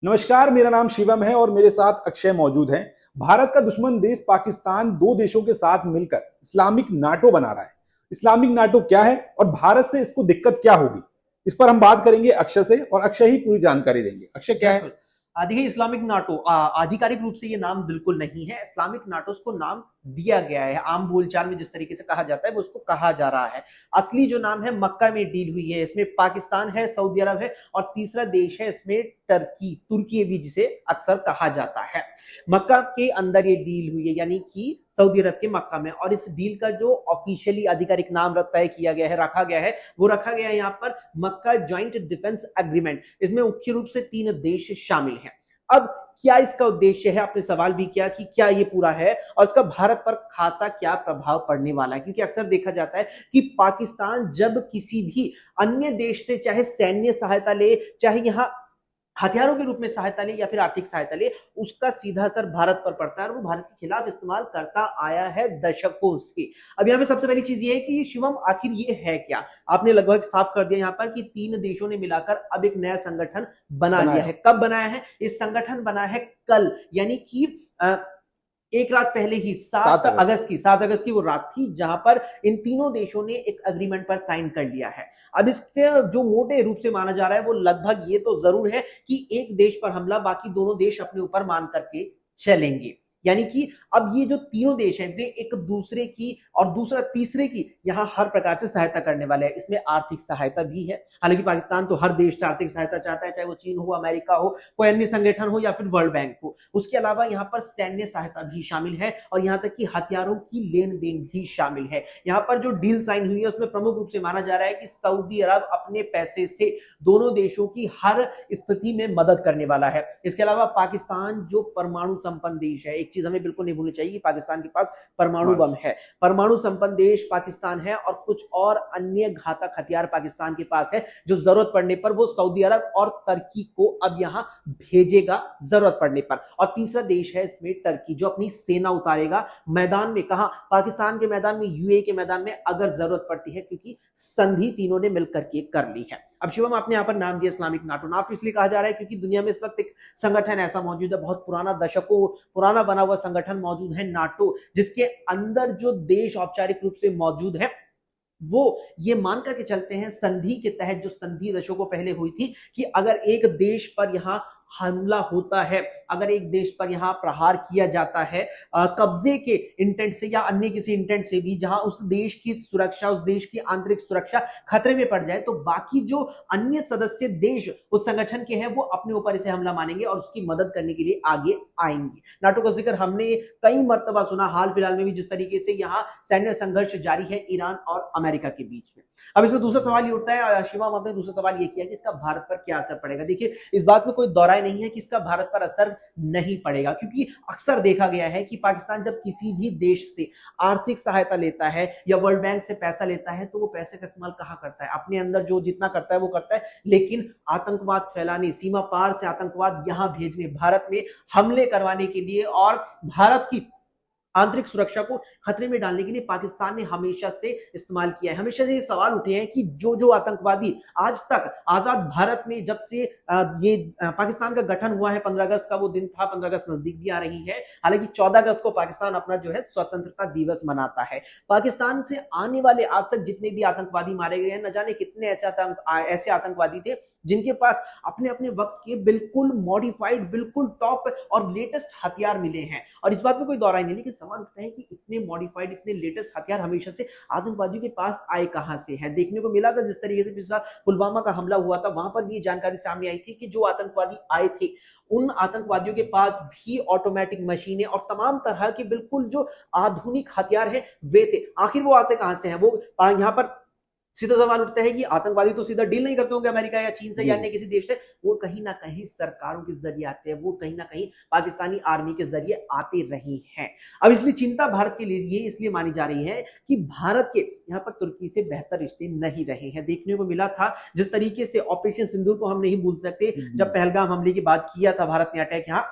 नमस्कार, मेरा नाम शिवम है और मेरे साथ अक्षय मौजूद हैं। भारत का दुश्मन देश पाकिस्तान दो देशों के साथ मिलकर इस्लामिक नाटो बना रहा है। इस्लामिक नाटो क्या है और भारत से इसको दिक्कत क्या होगी, इस पर हम बात करेंगे अक्षय से और अक्षय ही पूरी जानकारी देंगे। अक्षय, क्या है? देखिए, इस्लामिक नाटो आधिकारिक रूप से ये नाम बिल्कुल नहीं है। इस्लामिक नाटो को नाम दिया गया है, आम बोलचाल में जिस तरीके से कहा जाता है वो उसको कहा जा रहा है। असली जो नाम है मक्का में डील हुई है। इसमें पाकिस्तान है, सऊदी अरब है और तीसरा देश है इसमें तुर्की भी जिसे अक्सर कहा जाता है। मक्का के अंदर ये डील हुई है, यानी कि सऊदी अरब के मक्का में। और इस डील का जो ऑफिशियली आधिकारिक नाम तय किया गया है, रखा गया है, वो रखा गया है यहाँ पर मक्का ज्वाइंट डिफेंस एग्रीमेंट। इसमें मुख्य रूप से 3 देश शामिल हैं। अब क्या इसका उद्देश्य है, आपने सवाल भी किया कि क्या ये पूरा है और इसका भारत पर खासा क्या प्रभाव पड़ने वाला है। क्योंकि अक्सर देखा जाता है कि पाकिस्तान जब किसी भी अन्य देश से चाहे सैन्य सहायता ले, चाहे यहाँ हथियारों के रूप में सहायता ले या फिर आर्थिक सहायता ले, उसका सीधा असर भारत पर पड़ता है और वो भारत के खिलाफ इस्तेमाल करता आया है दशकों से। अब यहाँ पे सबसे पहली चीज ये है कि शिवम आखिर ये है क्या। आपने लगभग साफ कर दिया यहाँ पर कि 3 देशों ने मिलाकर अब एक नया संगठन बना लिया है। कब बनाया है? इस संगठन बना है कल, यानी कि एक रात पहले ही 7 अगस्त की वो रात थी जहां पर इन तीनों देशों ने एक एग्रीमेंट पर साइन कर लिया है। अब इसके जो मोटे रूप से माना जा रहा है वो लगभग ये तो जरूर है कि एक देश पर हमला बाकी दोनों देश अपने ऊपर मान करके चलेंगे। यानी कि अब ये जो तीनों देश हैं वे एक दूसरे की और दूसरा तीसरे की यहां हर प्रकार से सहायता करने वाले हैं। इसमें आर्थिक सहायता भी है। हालांकि पाकिस्तान तो हर देश से आर्थिक सहायता चाहता है, चाहे वो चीन हो, अमेरिका हो, कोई अन्य संगठन हो या फिर वर्ल्ड बैंक हो। उसके अलावा यहाँ पर सैन्य सहायता भी शामिल है और यहाँ तक कि हथियारों की लेन देन भी शामिल है। यहाँ पर जो डील साइन हुई है उसमें प्रमुख रूप से माना जा रहा है कि सऊदी अरब अपने पैसे से दोनों देशों की हर स्थिति में मदद करने वाला है। इसके अलावा पाकिस्तान जो परमाणु संपन्न देश है, एक चीज हमें बिल्कुल नहीं भूलनी चाहिए कि पाकिस्तान के पास परमाणु बम है। परमाणु संपन्न देश पाकिस्तान है और कुछ और अन्य घातक हथियार पाकिस्तान के पास है जो जरूरत पड़ने पर वो सऊदी अरब और तुर्की को अब यहां भेजेगा जरूरत पड़ने पर। और तीसरा देश है इसमें तुर्की, जो अपनी सेना उतारेगा मैदान में। कहां? पाकिस्तान के मैदान में, यूएई के मैदान में अगर जरूरत पड़ती है, क्योंकि संधि तीनों ने मिलकर के कर ली है। अब शिवम, आपने यहां पर नाम दिया इस्लामिक नाटो। नाम इसलिए कहा जा रहा है क्योंकि दुनिया में इस वक्त एक संगठन ऐसा मौजूद है, बहुत पुराना, दशकों पुराना बना हुआ संगठन मौजूद है, नाटो, जिसके अंदर जो देश औपचारिक रूप से मौजूद है वो ये मान करके चलते हैं संधि के तहत, जो संधि दशकों पहले हुई थी, कि अगर एक देश पर यहां हमला होता है, अगर एक देश पर यहां प्रहार किया जाता है कब्जे के इंटेंट से या अन्य किसी इंटेंट से भी, जहां उस देश की सुरक्षा, उस देश की आंतरिक सुरक्षा खतरे में पड़ जाए, तो बाकी जो अन्य सदस्य देश उस संगठन के हैं वो अपने ऊपर इसे हमला मानेंगे और उसकी मदद करने के लिए आगे आएंगे। नाटो का जिक्र हमने कई मर्तबा सुना, हाल फिलहाल में भी जिस तरीके से यहाँ सैन्य संघर्ष जारी है ईरान और अमेरिका के बीच में। अब इसमें दूसरा सवाल ये उठता है, शिवम, आपने दूसरा सवाल ये किया कि इसका भारत पर क्या असर पड़ेगा। देखिए, इस बात में कोई दौरा नहीं है कि इसका भारत पर असर नहीं पड़ेगा, क्योंकि अक्सर देखा गया है कि पाकिस्तान जब किसी भी देश से आर्थिक सहायता लेता है या वर्ल्ड बैंक से पैसा लेता है तो वो पैसे का इस्तेमाल कहां करता है? अपने अंदर जो जितना करता है वो करता है, लेकिन आतंकवाद फैलाने, सीमा पार से आतंकवाद यहां भेजने, भारत में हमले करवाने के लिए और भारत की आंतरिक सुरक्षा को खतरे में डालने के लिए पाकिस्तान ने हमेशा से इस्तेमाल किया है। हमेशा से ये सवाल उठे हैं कि जो आतंकवादी आज तक आजाद भारत में, जब से पाकिस्तान का गठन हुआ है, 15 अगस्त का वो दिन था, 15 अगस्त नजदीक भी आ रही है। हालांकि 14 अगस्त को पाकिस्तान अपना जो है स्वतंत्रता दिवस मनाता है। पाकिस्तान से आने वाले आज तक जितने भी आतंकवादी मारे गए हैं, न जाने कितने ऐसे आतंकवादी थे जिनके पास अपने अपने वक्त के बिल्कुल मॉडिफाइड, बिल्कुल टॉप और लेटेस्ट हथियार मिले हैं। और इस बात में कोई दौरा नहीं, लेकिन सवाल उठता है कि इतने मॉडिफाइड, इतने लेटेस्ट हथियार हमेशा से आतंकवादियों के पास आए कहां से हैं? देखने को मिला था जिस तरीके से पिछला पुलवामा का हमला हुआ था, वहां पर ये जानकारी सामने आई थी कि जो आतंकवादी आए थे उन आतंकवादियों के पास भी ऑटोमेटिक मशीनें और तमाम तरह के बिल्कुल जो आधुनिक हथियार है वे थे। आखिर वो आते कहां से हैं? वो यहां पर सीधा सवाल उठता है कि आतंकवादी तो सीधा डील नहीं करते होंगे अमेरिका या चीन से या अन्य किसी देश से, वो कहीं ना कहीं सरकारों के जरिए आते हैं, वो कहीं ना कहीं पाकिस्तानी आर्मी के जरिए आते रहे हैं। अब इसलिए चिंता भारत के लिए ये इसलिए मानी जा रही है कि भारत के यहाँ पर तुर्की से बेहतर रिश्ते नहीं रहे हैं। देखने को मिला था जिस तरीके से ऑपरेशन सिंदूर को हम नहीं भूल सकते, जब पहलगाम हमले की बात किया था भारत ने, अटैक यहाँ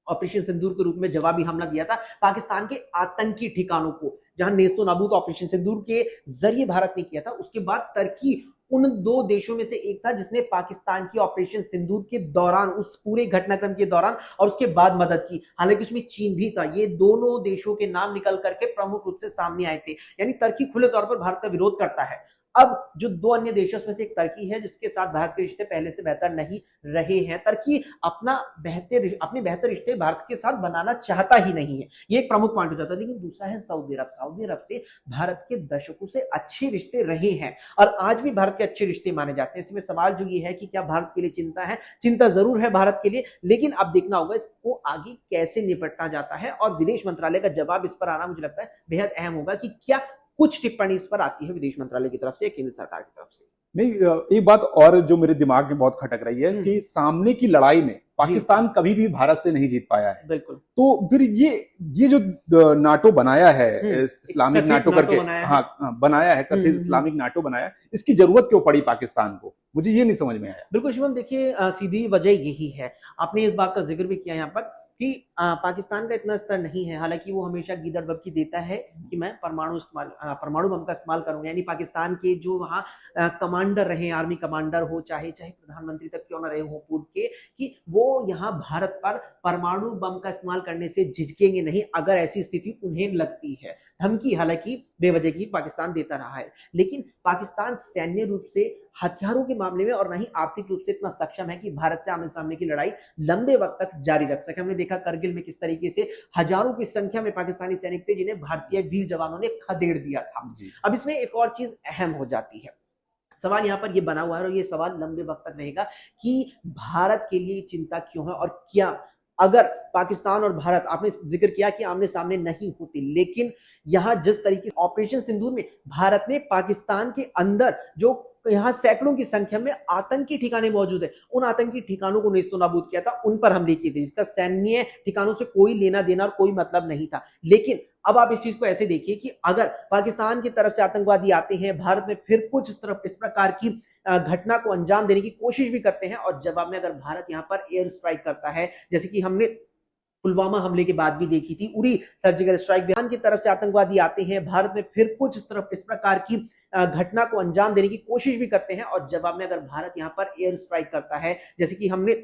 ऑपरेशन सिंदूर के रूप में जवाबी हमला दिया था पाकिस्तान के आतंकी ठिकानों को, जहां नेस्तो नाबूद ऑपरेशन सिंदूर के जरिए भारत ने किया था। उसके बाद तुर्की उन दो देशों में से एक था जिसने पाकिस्तान की ऑपरेशन सिंदूर के दौरान, उस पूरे घटनाक्रम के दौरान और उसके बाद मदद की। हालांकि उसमें चीन भी था। ये दोनों देशों के नाम निकल करके प्रमुख रूप से सामने आए थे। यानी तुर्की खुले तौर पर भारत का विरोध करता है। अब जो दो अन्य देशों में से एक तुर्की है जिसके साथ भारत के रिश्ते पहले से बेहतर नहीं रहे हैं। तुर्की अपने बेहतर रिश्ते भारत के साथ बनाना चाहता ही नहीं है, ये एक प्रमुख पॉइंट हो जाता है। लेकिन दूसरा है सऊदी अरब। सऊदी अरब से भारत के दशकों से अच्छे रिश्ते रहे हैं और आज भी भारत के अच्छे रिश्ते माने जाते हैं। इसमें सवाल जो ये है कि क्या भारत के लिए चिंता है? चिंता जरूर है भारत के लिए, लेकिन अब देखना होगा इसको आगे कैसे निपटना जाता है। और विदेश मंत्रालय का जवाब इस पर आना मुझे लगता है बेहद अहम होगा कि क्या कुछ टिप्पणी इस पर आती है विदेश मंत्रालय की तरफ से, केंद्र सरकार की तरफ से। नहीं, एक बात और जो मेरे दिमाग में बहुत खटक रही है कि सामने की लड़ाई में पाकिस्तान कभी भी भारत से नहीं जीत पाया है। बिल्कुल। तो फिर ये जो नाटो बनाया है, इस्लामिक नाटो करके, बनाया है, कथित इस्लामिक नाटो बनाया, इसकी जरूरत क्यों पड़ी पाकिस्तान को? मुझे ये नहीं समझ में आया। बिल्कुल शिवम, देखिए सीधी वजह यही है। आपने इस बात का जिक्र भी किया यहाँ पर कि पाकिस्तान का इतना स्तर नहीं है। हालांकि वो हमेशा गीदड़ बबकी देता है कि मैं परमाणु बम का इस्तेमाल करूंगा। यानी पाकिस्तान के जो वहाँ कमांडर रहे, आर्मी कमांडर हो, चाहे प्रधानमंत्री तक क्यों ना रहे हो पूर्व के, कि वो यहाँ भारत पर परमाणु बम का इस्तेमाल करने से झिझकेंगे नहीं अगर ऐसी स्थिति उन्हें लगती है। धमकी हालांकि बेवजह की पाकिस्तान देता रहा है, लेकिन पाकिस्तान सैन्य रूप से, हथियारों के मामले में और न ही आर्थिक रूप से इतना सक्षम है कि भारत से आमने सामने की लड़ाई लंबे वक्त तक जारी रख सके। हमने देखा करगिल में किस तरीके से हजारों की संख्या में पाकिस्तानी सैनिक थे जिन्हें भारतीय वीर जवानों ने खदेड़ दिया था। अब इसमें एक और चीज अहम हो जाती है। सवाल यहाँ पर ये बना हुआ है और ये सवाल लंबे वक्त तक रहेगा कि भारत के लिए चिंता क्यों है और क्या अगर पाकिस्तान और भारत, आपने जिक्र किया कि आमने सामने नहीं होते, लेकिन यहां जिस तरीके से ऑपरेशन सिंदूर में भारत ने पाकिस्तान के अंदर जो यहाँ सैकड़ों की संख्या में आतंकी ठिकाने मौजूद है, उन आतंकी ठिकानों को नेस्तनाबूद किया था, उन पर हमले किए थे, जिसका सैन्य ठिकानों से कोई लेना देना और कोई मतलब नहीं था। लेकिन अब आप इस चीज को ऐसे देखिए कि अगर पाकिस्तान की तरफ से आतंकवादी आते हैं, भारत में फिर कुछ इस प्रकार की घटना को अंजाम देने की कोशिश भी करते हैं और जवाब में अगर भारत यहाँ पर एयर स्ट्राइक करता है, जैसे कि हमने पुलवामा हमले के बाद भी देखी थी, उरी सर्जिकल स्ट्राइक, बिहार की तरफ से आतंकवादी आते हैं, भारत में फिर कुछ इस प्रकार की घटना को अंजाम देने की कोशिश भी करते हैं और जवाब में अगर भारत यहाँ पर एयर स्ट्राइक करता है, जैसे कि हमने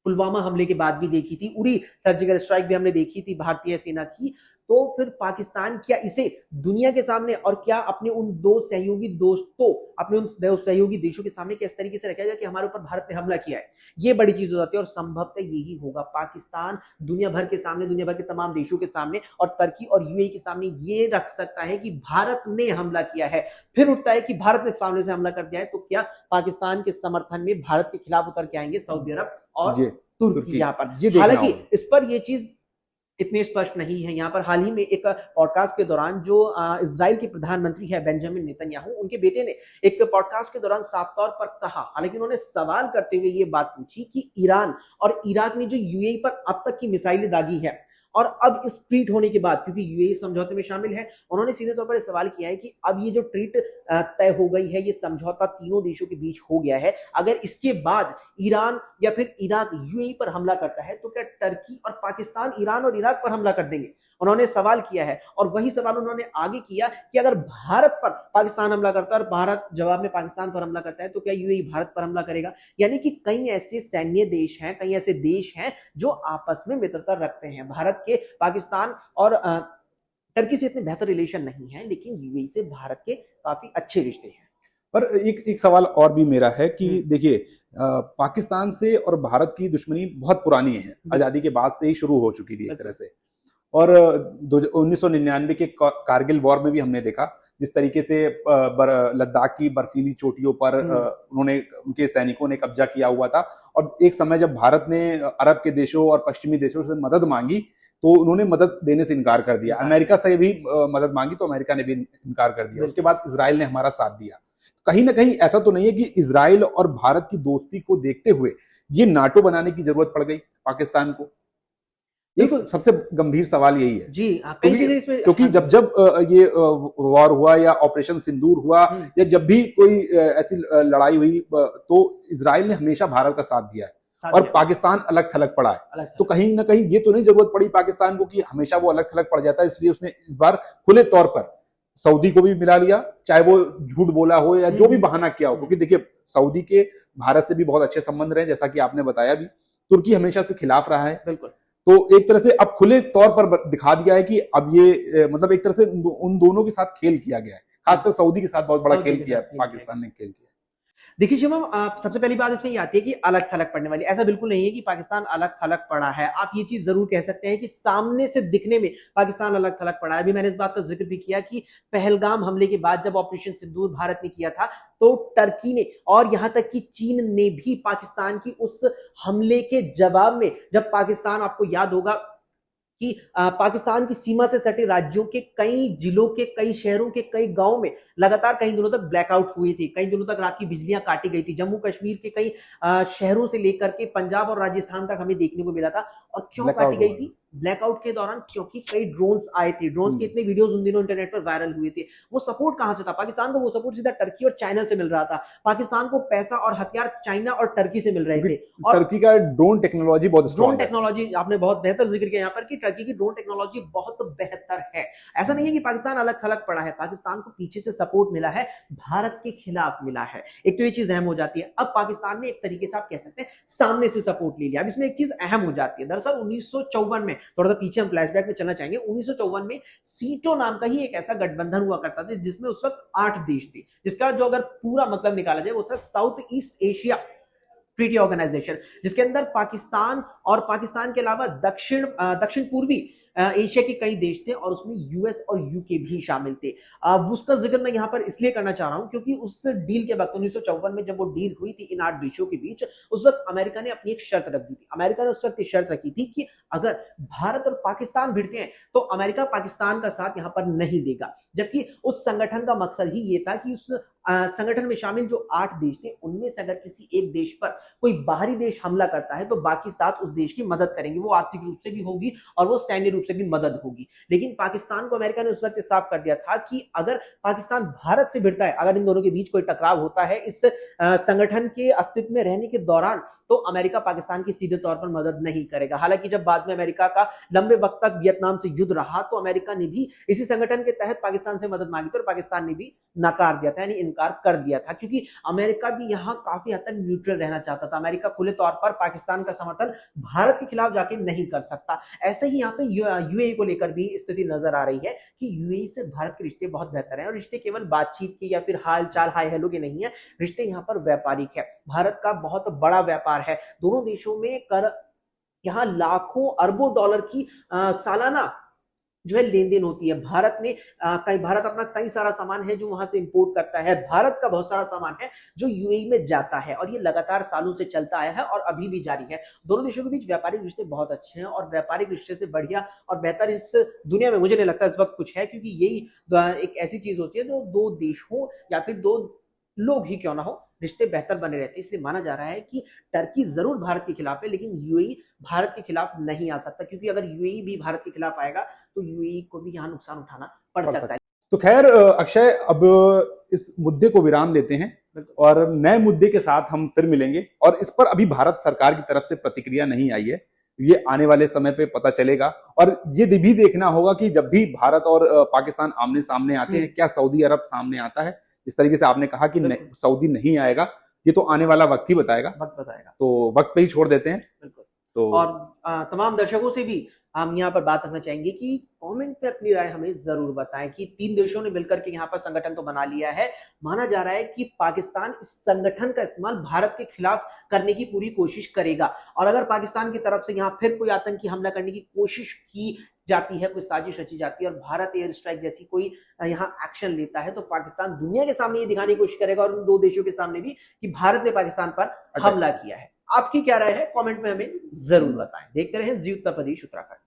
पुलवामा हमले के बाद भी देखी थी, उरी सर्जिकल स्ट्राइक भी हमने देखी थी भारतीय सेना की, तो फिर पाकिस्तान क्या इसे दुनिया के सामने और क्या अपने उन दो सहयोगी दोस्तों, अपने उन दो सहयोगी देशों के सामने किस तरीके से रखेगा कि हमारे ऊपर भारत ने हमला किया है? ये बड़ी चीज हो जाती है और संभवतः यही होगा। पाकिस्तान दुनिया भर के सामने, दुनिया भर के तमाम देशों के सामने और तुर्की और यूएई के सामने ये रख सकता है कि भारत ने हमला किया है। फिर उठता है कि भारत ने सामने से हमला कर दिया है, तो क्या पाकिस्तान के समर्थन में भारत के खिलाफ उतर के आएंगे सऊदी अरब और तुर्की यहाँ पर? हालांकि इस पर यह चीज इतनी स्पष्ट नहीं है। यहाँ पर हाल ही में एक पॉडकास्ट के दौरान जो इजराइल के प्रधानमंत्री है बेंजामिन नेतन्याहू, उनके बेटे ने एक पॉडकास्ट के दौरान साफ तौर पर कहा, हालांकि उन्होंने सवाल करते हुए ये बात पूछी कि ईरान और इराक ने जो यूएई पर अब तक की मिसाइलें दागी है और अब इस ट्रीट होने के बाद, क्योंकि यूएई समझौते में शामिल है, उन्होंने सीधे तौर पर सवाल किया है कि अब ये जो ट्रीट तय हो गई है, ये समझौता तीनों देशों के बीच हो गया है, अगर इसके बाद ईरान या फिर इराक यूएई पर हमला करता है तो क्या टर्की और पाकिस्तान ईरान और इराक पर हमला कर देंगे? उन्होंने सवाल किया है। और वही सवाल उन्होंने आगे किया कि अगर भारत पर पाकिस्तान हमला करता है और भारत जवाब में पाकिस्तान पर हमला करता है तो क्या यूएई भारत पर हमला करेगा? यानी कि कई ऐसे सैन्य देश हैं, कई ऐसे देश हैं जो आपस में मित्रता रखते हैं। भारत के पाकिस्तान और टर्की से इतने बेहतर रिलेशन नहीं है, लेकिन यूएई से भारत के काफी अच्छे रिश्ते हैं। पर एक सवाल और भी मेरा है कि देखिए, पाकिस्तान से और भारत की दुश्मनी बहुत पुरानी है, आजादी के बाद से ही शुरू हो चुकी थी एक तरह से। और 1999 के कारगिल वॉर में भी हमने देखा जिस तरीके से लद्दाख की बर्फीली चोटियों पर उन्होंने, उनके सैनिकों ने कब्जा किया हुआ था। और एक समय जब भारत ने अरब के देशों और पश्चिमी देशों से मदद मांगी तो उन्होंने मदद देने से इनकार कर दिया। अमेरिका से भी मदद मांगी तो अमेरिका ने भी इनकार कर दिया। उसके बाद इजराइल ने हमारा साथ दिया। कहीं ना कहीं ऐसा तो नहीं है कि इजराइल और भारत की दोस्ती को देखते हुए ये नाटो बनाने की जरूरत पड़ गई पाकिस्तान को? एक सबसे गंभीर सवाल यही है जी। क्योंकि जब ये वॉर हुआ या ऑपरेशन सिंदूर हुआ या जब भी कोई ऐसी लड़ाई हुई तो इजराइल ने हमेशा भारत का साथ दिया है और पाकिस्तान अलग थलग पड़ा है। तो कहीं ना कहीं ये तो नहीं जरूरत पड़ी पाकिस्तान को कि हमेशा वो अलग थलग पड़ जाता है, इसलिए उसने इस बार खुले तौर पर सऊदी को भी मिला लिया, चाहे वो झूठ बोला हो या जो भी बहाना किया हो, क्योंकि देखिए सऊदी के भारत से भी बहुत अच्छे संबंध रहे, जैसा कि आपने बताया भी। तुर्की हमेशा से खिलाफ रहा है, बिल्कुल। तो एक तरह से अब खुले तौर पर दिखा दिया है कि अब ये मतलब एक तरह से उन दोनों के साथ खेल किया गया है, खासकर सऊदी के साथ बहुत बड़ा खेल किया है पाकिस्तान ने, खेल किया। देखिए शिवम, सबसे पहली बात इसमें ये आती है कि अलग थलग पड़ने वाली, ऐसा बिल्कुल नहीं है कि पाकिस्तान अलग थलग पड़ा है। आप ये चीज जरूर कह सकते हैं कि सामने से दिखने में पाकिस्तान अलग थलग पड़ा है। अभी मैंने इस बात का जिक्र भी किया कि पहलगाम हमले के बाद जब ऑपरेशन सिंदूर भारत ने किया था, तो टर्की ने और यहां तक कि चीन ने भी पाकिस्तान की उस हमले के जवाब में, जब पाकिस्तान, आपको याद होगा कि पाकिस्तान की सीमा से सटे राज्यों के कई जिलों के, कई शहरों के, कई गांव में लगातार कई दिनों तक ब्लैकआउट हुई थी, कई दिनों तक रात की बिजलियां काटी गई थी। जम्मू कश्मीर के कई शहरों से लेकर के पंजाब और राजस्थान तक हमें देखने को मिला था। और क्यों काटी गई थी ब्लैकआउट के दौरान? क्योंकि कई ड्रोन्स आए थे। ड्रोन्स के इतने वीडियोस उन दिनों इंटरनेट पर वायरल हुए थे। वो सपोर्ट कहां से था पाकिस्तान को? वो सपोर्ट सीधा टर्की और चाइना से मिल रहा था। पाकिस्तान को पैसा और हथियार चाइना और टर्की से मिल रहे थे। और टर्की का ड्रोन टेक्नोलॉजी बहुत स्ट्रांग है। ड्रोन टेक्नोलॉजी आपने बहुत बेहतर जिक्र किया यहाँ पर कि टर्की की ड्रोन टेक्नोलॉजी बहुत बेहतर है। ऐसा नहीं है कि पाकिस्तान अलग थलग पड़ा है, पाकिस्तान को पीछे से सपोर्ट मिला है, भारत के खिलाफ मिला है। एक तो ये चीज अहम हो जाती है। अब पाकिस्तान ने एक तरीके से आप कह सकते हैं सामने से सपोर्ट ले लिया। अब इसमें एक चीज अहम हो जाती है। दरअसल 1954 में, थोड़ा सा पीछे हम फ्लैशबैक में चलना चाहेंगे, 1954 में सीटो नाम का ही एक ऐसा गठबंधन हुआ करता था जिसमें उस वक्त 8 देश थे, जिसका जो अगर पूरा मतलब निकाला जाए वो था south east Asia treaty organisation, जिसके अंदर पाकिस्तान और पाकिस्तान के अलावा दक्षिण पूर्वी एशिया के कई देश थे और उसमें यूएस और यूके भी शामिल थे। उसका जिक्र मैं यहाँ पर इसलिए करना चाह रहा हूं क्योंकि उस डील के वक्त 1954 में जब वो डील हुई थी इन 8 देशों के बीच, उस वक्त अमेरिका ने अपनी एक शर्त रख दी थी। अमेरिका ने उस वक्त शर्त रखी थी कि अगर भारत और पाकिस्तान भिड़ते हैं तो अमेरिका पाकिस्तान का साथ यहाँ पर नहीं देगा। जबकि उस संगठन का मकसद ही ये था कि उस संगठन में शामिल जो 8 देश थे उनमें से अगर किसी एक देश पर कोई बाहरी देश हमला करता है तो बाकी 7 उस देश की मदद करेंगे। वो आर्थिक रूप से भी होगी और वो सैन्य रूप से भी मदद होगी। लेकिन पाकिस्तान को अमेरिका ने उस वक्त साफ कर दिया था कि अगर पाकिस्तान भारत से भिड़ता है, अगर इन दोनों के बीच कोई टकराव होता है इस संगठन के अस्तित्व में रहने के दौरान, तो अमेरिका पाकिस्तान की सीधे तौर पर मदद नहीं करेगा। हालांकि जब बाद में अमेरिका का लंबे वक्त तक वियतनाम से युद्ध रहा तो अमेरिका ने भी इसी संगठन के तहत पाकिस्तान से मदद मांगी थी और पाकिस्तान ने भी नकार दिया था, यानी इनकार कर दिया था, क्योंकि अमेरिका भी यहां काफी हद तक न्यूट्रल रहना चाहता था। अमेरिका खुले तौर पर पाकिस्तान का समर्थन भारत के खिलाफ जाके नहीं कर सकता। ऐसे ही यहाँ पे यूएई को लेकर भी स्थिति नजर आ रही है कि यूएई से भारत के रिश्ते बहुत बेहतर हैं और रिश्ते केवल बातचीत के या फिर हाल चाल हाय हेलो के नहीं है, रिश्ते यहाँ पर व्यापारिक है। भारत का बहुत बड़ा व्यापार है दोनों देशों में। कर यहाँ लाखों अरबों डॉलर की सालाना जो है लेन देन होती है। भारत अपना कई सारा सामान है जो वहां से इंपोर्ट करता है। भारत का बहुत सारा सामान है जो यूएई में जाता है और ये लगातार सालों से चलता आया है और अभी भी जारी है। दोनों देशों के बीच व्यापारिक रिश्ते बहुत अच्छे हैं और व्यापारिक रिश्ते से बढ़िया और बेहतर इस दुनिया में मुझे नहीं लगता इस वक्त कुछ है, क्योंकि यही एक ऐसी चीज होती है जो दो देश हो या फिर दो लोग ही क्यों ना हो, रिश्ते बेहतर बने रहते हैं। इसलिए माना जा रहा है कि टर्की जरूर भारत के खिलाफ है लेकिन यूएई भारत के खिलाफ नहीं आ सकता, क्योंकि अगर यूएई भी भारत के खिलाफ आएगा तो यूएई को भी यहाँ नुकसान उठाना पड़ सकता है। तो खैर अक्षय, अब इस मुद्दे को विराम देते हैं और नए मुद्दे के साथ हम फिर मिलेंगे। और इस पर अभी भारत सरकार की तरफ से प्रतिक्रिया नहीं आई है, ये आने वाले समय पे पता चलेगा। और ये भी देखना होगा कि जब भी भारत और पाकिस्तान आमने सामने आते हैं, क्या सऊदी अरब सामने आता है? जिस तरीके से आपने कहा कि सऊदी नहीं आएगा, ये तो आने वाला वक्त ही बताएगा। तो वक्त पे ही छोड़ देते हैं। तो और तमाम दर्शकों से भी हम यहाँ पर बात रखना चाहेंगे कि कमेंट पे अपनी राय हमें जरूर बताएं कि 3 देशों ने मिलकर के यहाँ पर संगठन तो बना लिया है। माना जा रहा है कि पाकिस्तान इस संगठन का इस्तेमाल भारत के खिलाफ करने की पूरी कोशिश करेगा और अगर पाकिस्तान की तरफ से यहाँ फिर कोई आतंकी हमला करने की कोशिश की जाती है, कोई साजिश रची जाती है और भारत एयर स्ट्राइक जैसी कोई यहाँ एक्शन लेता है, तो पाकिस्तान दुनिया के सामने ये दिखाने की कोशिश करेगा और उन 2 देशों के सामने भी कि भारत ने पाकिस्तान पर हमला किया है। आपकी क्या राय है? कमेंट में हमें जरूर बताएं। देखते रहें जी उत्तर प्रदेश उत्तराखंड।